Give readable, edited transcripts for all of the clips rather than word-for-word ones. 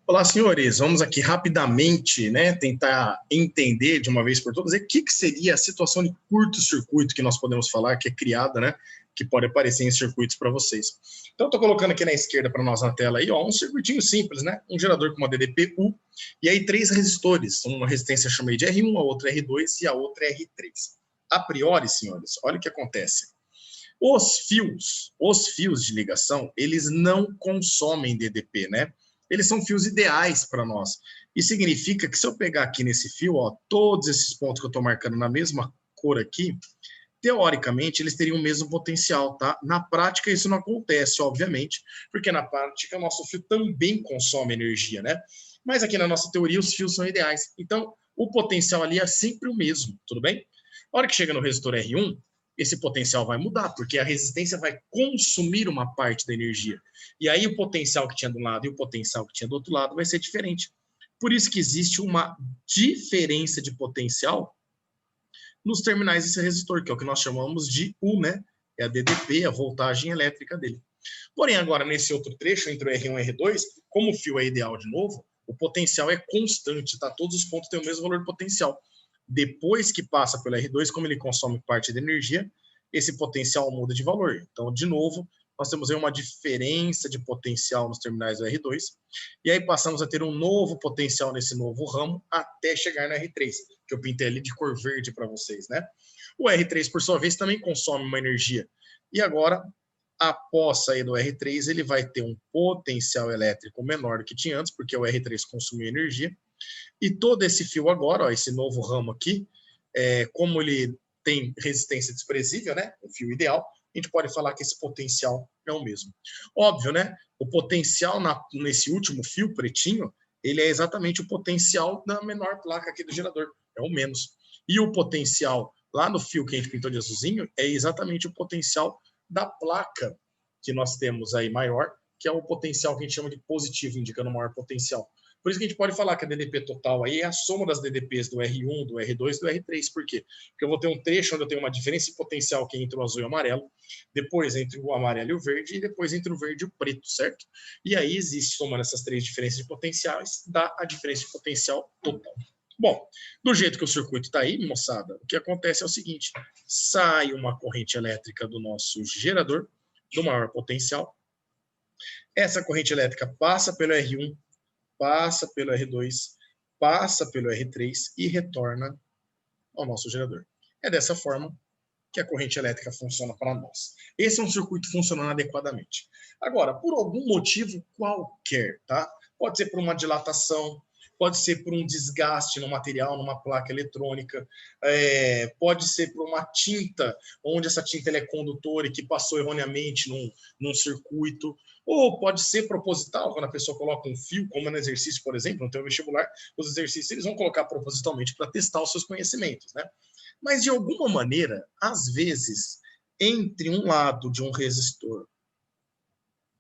Olá, senhores. Vamos aqui rapidamente, tentar entender de uma vez por todas o que seria a situação de curto-circuito que nós podemos falar, que é criada, que pode aparecer em circuitos para vocês. Então, estou colocando aqui na esquerda para nós na tela aí, um circuitinho simples, um gerador com uma DDP-U, e aí 3 resistores, uma resistência eu chamei de R1, a outra R2 e a outra R3. A priori, senhores, olha o que acontece. Os fios de ligação, eles não consomem DDP, Eles são fios ideais para nós. E significa que se eu pegar aqui nesse fio, todos esses pontos que eu estou marcando na mesma cor aqui, teoricamente, eles teriam o mesmo potencial, tá? Na prática, isso não acontece, obviamente, porque na prática, o nosso fio também consome energia, Mas aqui na nossa teoria, os fios são ideais. Então, o potencial ali é sempre o mesmo, tudo bem? A hora que chega no resistor R1, esse potencial vai mudar, porque a resistência vai consumir uma parte da energia. E aí o potencial que tinha de um lado e o potencial que tinha do outro lado vai ser diferente. Por isso que existe uma diferença de potencial nos terminais desse resistor, que é o que nós chamamos de U, É a DDP, a voltagem elétrica dele. Porém, agora, nesse outro trecho, entre o R1 e o R2, como o fio é ideal de novo, o potencial é constante, tá? Todos os pontos têm o mesmo valor de potencial. Depois que passa pelo R2, como ele consome parte da energia, esse potencial muda de valor. Então, de novo, nós temos aí uma diferença de potencial nos terminais do R2, e aí passamos a ter um novo potencial nesse novo ramo até chegar no R3, que eu pintei ali de cor verde para vocês, O R3, por sua vez, também consome uma energia. E agora, após sair do R3, ele vai ter um potencial elétrico menor do que tinha antes, porque o R3 consumiu energia. E todo esse fio agora, esse novo ramo aqui, como ele tem resistência desprezível, o fio ideal, a gente pode falar que esse potencial é o mesmo. Óbvio, O potencial nesse último fio pretinho, ele é exatamente o potencial da menor placa aqui do gerador, é o menos. E o potencial lá no fio que a gente pintou de azulzinho é exatamente o potencial da placa que nós temos aí maior, que é o potencial que a gente chama de positivo, indicando o maior potencial. Por isso que a gente pode falar que a DDP total aí é a soma das DDPs do R1, do R2 e do R3. Por quê? Porque eu vou ter um trecho onde eu tenho uma diferença de potencial que é entre o azul e o amarelo, depois entre o amarelo e o verde, e depois entre o verde e o preto, certo? E aí existe, somando essas 3 diferenças de potenciais, dá a diferença de potencial total. Bom, do jeito que o circuito está aí, moçada, o que acontece é o seguinte: sai uma corrente elétrica do nosso gerador, do maior potencial. Essa corrente elétrica passa pelo R1, passa pelo R2, passa pelo R3 e retorna ao nosso gerador. É dessa forma que a corrente elétrica funciona para nós. Esse é um circuito funcionando adequadamente. Agora, por algum motivo qualquer, tá? Pode ser por uma dilatação, pode ser por um desgaste no material, numa placa eletrônica, pode ser por uma tinta, onde essa tinta é condutora e que passou erroneamente num circuito, ou pode ser proposital, quando a pessoa coloca um fio, como no exercício, por exemplo, no teu vestibular, os exercícios eles vão colocar propositalmente para testar os seus conhecimentos, Mas, de alguma maneira, às vezes, entre um lado de um resistor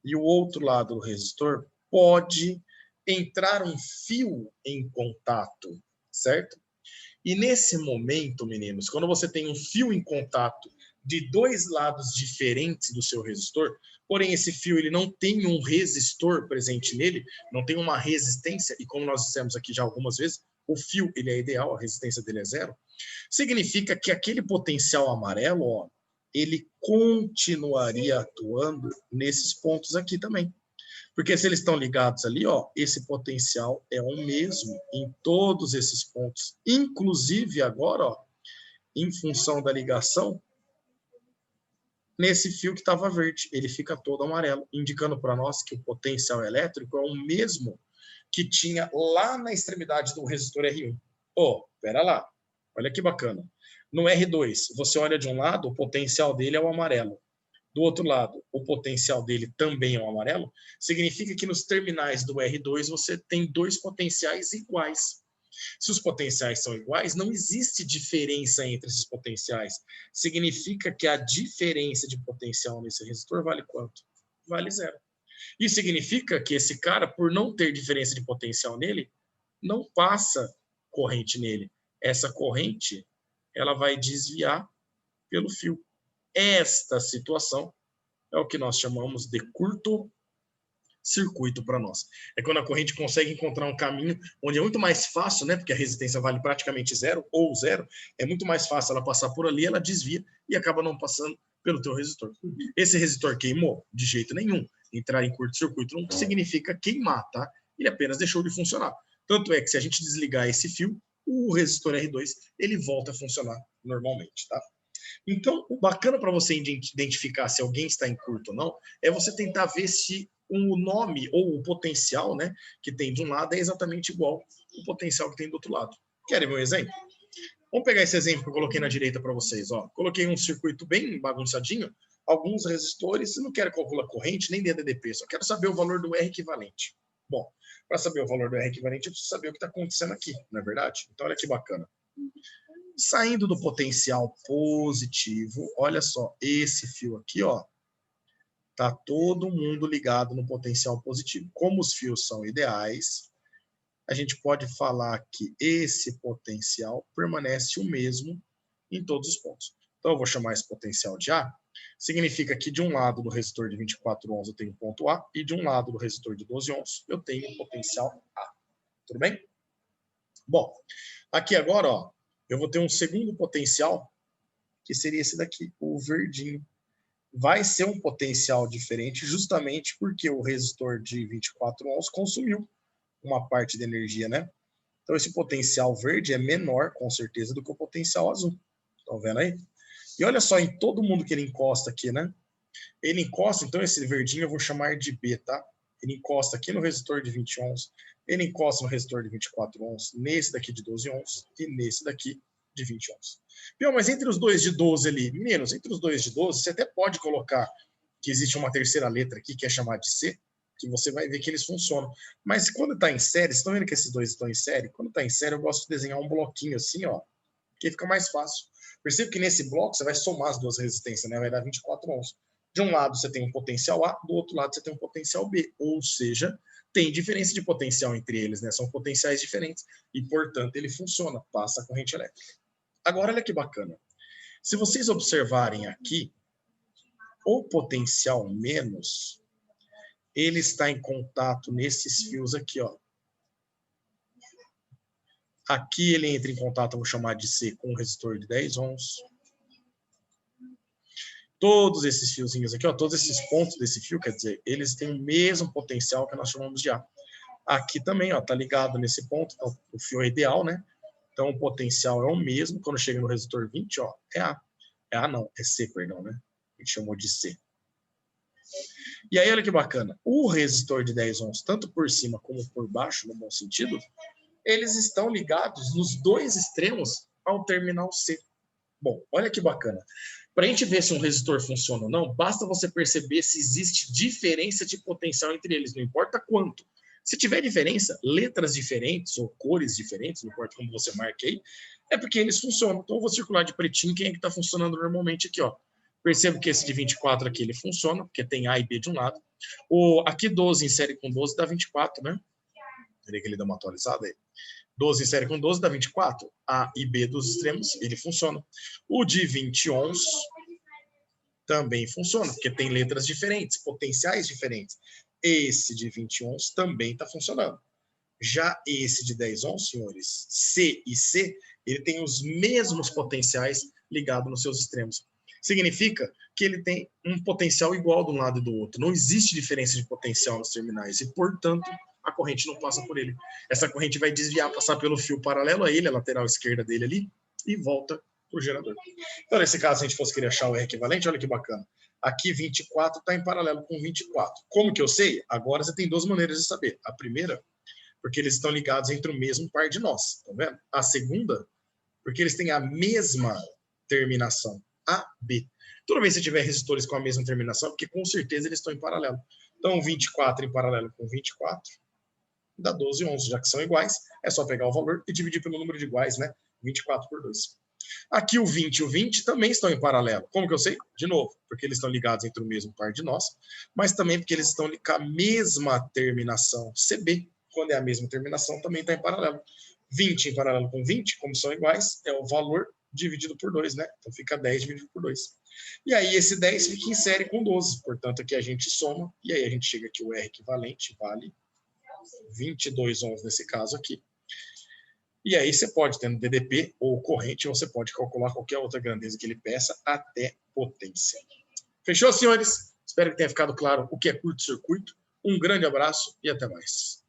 e o outro lado do resistor, pode entrar um fio em contato, certo? E nesse momento, meninos, quando você tem um fio em contato de 2 lados diferentes do seu resistor, porém esse fio ele não tem um resistor presente nele, não tem uma resistência, e como nós dissemos aqui já algumas vezes, o fio ele é ideal, a resistência dele é 0, significa que aquele potencial amarelo, ele continuaria atuando nesses pontos aqui também. Porque se eles estão ligados ali, esse potencial é o mesmo em todos esses pontos. Inclusive agora, em função da ligação, nesse fio que estava verde, ele fica todo amarelo, indicando para nós que o potencial elétrico é o mesmo que tinha lá na extremidade do resistor R1. Pera lá, olha que bacana. No R2, você olha de um lado, o potencial dele é o amarelo. Do outro lado, o potencial dele também é o amarelo, significa que nos terminais do R2 você tem 2 potenciais iguais. Se os potenciais são iguais, não existe diferença entre esses potenciais. Significa que a diferença de potencial nesse resistor vale quanto? Vale 0. Isso significa que esse cara, por não ter diferença de potencial nele, não passa corrente nele. Essa corrente, ela vai desviar pelo fio. Esta situação é o que nós chamamos de curto circuito para nós. É quando a corrente consegue encontrar um caminho onde é muito mais fácil, né? Porque a resistência vale praticamente zero ou zero, é muito mais fácil ela passar por ali, ela desvia e acaba não passando pelo teu resistor. Esse resistor queimou? De jeito nenhum. Entrar em curto-circuito não significa queimar, tá? Ele apenas deixou de funcionar. Tanto é que se a gente desligar esse fio, o resistor R2 ele volta a funcionar normalmente, tá? Então, o bacana para você identificar se alguém está em curto ou não é você tentar ver se o nome ou o potencial, né, que tem de um lado é exatamente igual ao potencial que tem do outro lado. Querem ver um exemplo? Vamos pegar esse exemplo que eu coloquei na direita para vocês. Ó. Coloquei um circuito bem bagunçadinho, alguns resistores, não quero calcular corrente nem DDP, só quero saber o valor do R equivalente. Bom, para saber o valor do R equivalente, eu preciso saber o que está acontecendo aqui, não é verdade? Então, olha que bacana. Saindo do potencial positivo, olha só, esse fio aqui, ó, tá todo mundo ligado no potencial positivo. Como os fios são ideais, a gente pode falar que esse potencial permanece o mesmo em todos os pontos. Então, eu vou chamar esse potencial de A. Significa que de um lado do resistor de 24 ohms eu tenho ponto A e de um lado do resistor de 12 ohms eu tenho potencial A. Tudo bem? Bom, aqui agora, ó, eu vou ter um segundo potencial, que seria esse daqui, o verdinho. Vai ser um potencial diferente justamente porque o resistor de 24 ohms consumiu uma parte de energia, né? Então, esse potencial verde é menor, com certeza, do que o potencial azul. Estão vendo aí? E olha só, em todo mundo que ele encosta aqui, né? Ele encosta, então esse verdinho eu vou chamar de B, tá? Ele encosta aqui no resistor de 20 ohms, ele encosta no resistor de 24 ohms, nesse daqui de 12 ohms e nesse daqui de 20 ohms. Pior, mas entre os dois de 12 ali, meninos, entre os dois de 12, você até pode colocar que existe uma terceira letra aqui, que é chamada de C, que você vai ver que eles funcionam. Mas quando está em série, vocês estão vendo que esses dois estão em série? Quando está em série, eu gosto de desenhar um bloquinho assim, ó, que fica mais fácil. Percebe que nesse bloco você vai somar as duas resistências, né? Vai dar 24 ohms. De um lado você tem um potencial A, do outro lado você tem um potencial B. Ou seja, tem diferença de potencial entre eles, né? São potenciais diferentes. E, portanto, ele funciona, passa a corrente elétrica. Agora, olha que bacana. Se vocês observarem aqui, o potencial menos, ele está em contato nesses fios aqui, ó. Aqui ele entra em contato, eu vou chamar de C, com um resistor de 10 ohms. Todos esses fiozinhos aqui, ó, todos esses pontos desse fio, quer dizer, eles têm o mesmo potencial que nós chamamos de A. Aqui também, ó, tá ligado nesse ponto, então, o fio é ideal, né? Então o potencial é o mesmo, quando chega no resistor 20, ó, é A. É A não, é C, perdão, né? A gente chamou de C. E aí, olha que bacana, o resistor de 10 ohms, tanto por cima como por baixo, no bom sentido, eles estão ligados nos dois extremos ao terminal C. Bom, olha que bacana. Para a gente ver se um resistor funciona ou não, basta você perceber se existe diferença de potencial entre eles, não importa quanto. Se tiver diferença, letras diferentes ou cores diferentes, não importa como você marque aí, é porque eles funcionam. Então eu vou circular de pretinho quem é que está funcionando normalmente aqui, ó. Percebo que esse de 24 aqui ele funciona, porque tem A e B de um lado. O aqui 12 em série com 12 dá 24, né? Peraí que ele dá uma atualizada aí. 12 em série com 12 dá 24. A e B dos extremos, ele funciona. O de 20 ohms também funciona, porque tem letras diferentes, potenciais diferentes. Esse de 20 ohms também está funcionando. Já esse de 10 ohms, senhores, C e C, ele tem os mesmos potenciais ligados nos seus extremos. Significa que ele tem um potencial igual de um lado e do outro. Não existe diferença de potencial nos terminais e, portanto, a corrente não passa por ele. Essa corrente vai desviar, passar pelo fio paralelo a ele, a lateral esquerda dele ali, e volta para o gerador. Então, nesse caso, se a gente fosse querer achar o R equivalente, olha que bacana. Aqui 24 está em paralelo com 24. Como que eu sei? Agora você tem duas maneiras de saber. A primeira, porque eles estão ligados entre o mesmo par de nós, tá vendo? A segunda, porque eles têm a mesma terminação, A, B. Toda vez que você tiver resistores com a mesma terminação, porque com certeza eles estão em paralelo. Então, 24 em paralelo com 24 dá 12 ohms, já que são iguais, é só pegar o valor e dividir pelo número de iguais, né? 24 por 2. Aqui o 20 e o 20 também estão em paralelo. Como que eu sei? De novo, porque eles estão ligados entre o mesmo par de nós, mas também porque eles estão com a mesma terminação CB. Quando é a mesma terminação, também está em paralelo. 20 em paralelo com 20, como são iguais, é o valor dividido por 2, né? Então fica 10 dividido por 2. E aí esse 10 fica em série com 12. Portanto, aqui a gente soma, e aí a gente chega que o R equivalente vale 22 ohms nesse caso aqui. E aí você pode, tendo DDP ou corrente, você pode calcular qualquer outra grandeza que ele peça até potência. Fechou, senhores? Espero que tenha ficado claro o que é curto-circuito. Um grande abraço e até mais.